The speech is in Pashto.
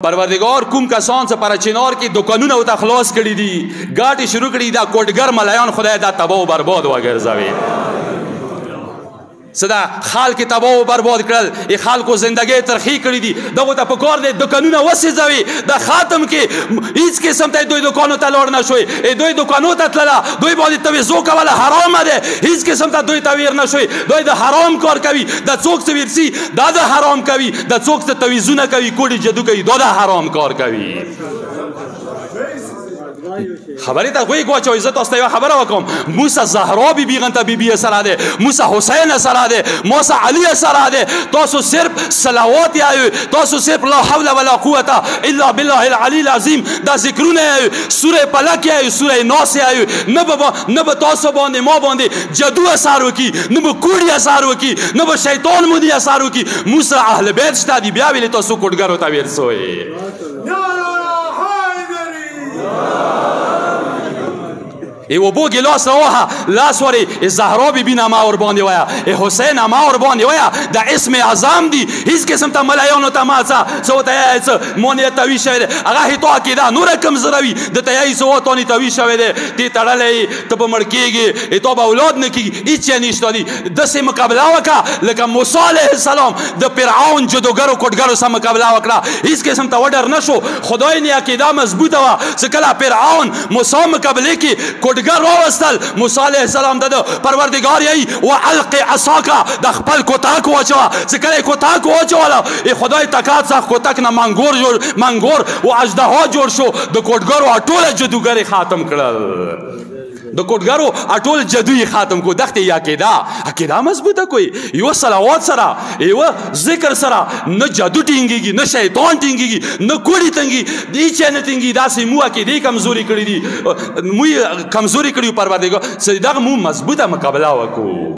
پروردگار کوم کسان څه پر چنار کې دکانونه او تخلاص کړي دي ګاټي شروع کړي دا کوټګر ملایان خدای دا تباہ او برباد وګرځوي صدا خال کې تباہ او برباد کړل ای خلکو زندګي ترخی کړي دي دغه ته پکار دي دکانونه وسېځوي دا خاتم کې هیڅ قسم ته دوی دکانو ته لور نه شوي دوی دکانو ته تللا دوی باندې تویزو کوله حرام ده هیڅ قسم ته دوی تویر نه شوي دوی د حرام کار کوي د څوک څه ورسي دا د حرام کوي د څوک څه تویزونه کوي کوډي جادو کوي دا د حرام کار کوي خبرې ته غوږ واچوئ زه تاسو ته یوه خبره وکړم موسی زهرا بیبي غنته بیبي سره دی موسی حسین سره دی موسی علی سره دی تاسو صرف صلوات یې تاسو صرف لا حول ولا قوة الا بالله العلی العظیم دا ذکرونه یې سوره فلک یې سوره ناس یې نه به تاسو باندې ما باندې جادو اثر وکړي نه به کوډي اثر وکړي نه به شیطان مونږ اثر وکړي موسی اهل بیت شته دي بیا ویلې تاسو کوډګرو ته ورسوئ ای و بو گلاس روها لاس وری زهرا بیبی نما اور باندې ویا ای حسین نما اور باندې ویا دا اسم اعظم دی هیڅ قسم ته ملایانو ته ماڅه سو ته ایڅ مونږ ته وی شوی هغه هیته کیدا نور کم زروی د ته ای سو ته نی ته وی شوی دی تی تړلې ته به مړ کیږي ای ته به اولاد نه کیږي هیڅ نشته دی د سه مقابله وکا لکه موسی علیه السلام د فرعون جادوګرو کوټګرو سره مقابله وکړه هیڅ قسم ته وډر نشو خدای نه عقیده مضبوطه وا څکلا فرعون موسی مقابله کې گر راوستل موسی علیه السلام د پروردگار یی و الق عصاک د خپل کوتاک واچو ځکه کوتاک واچوله ای خدای تکات څخه کوتاک نه منګور او اژدها جوړ شو د کوټګرو ټوله جادوګری ختم کړل د کوټګرو ټول جادوی ختم کو دغه عقیده مضبوطه کوي یو صلوات سره یو ذکر سره نه جادو ټینګيږي نه شیطان ټینګيږي نه کوړی ټینګي دی چې نه ټینګي دا سه مو عقیده کمزوري کړی دي مو کمزوري کړی پروردګار سره دغه مو مضبوطه مقابله وکړو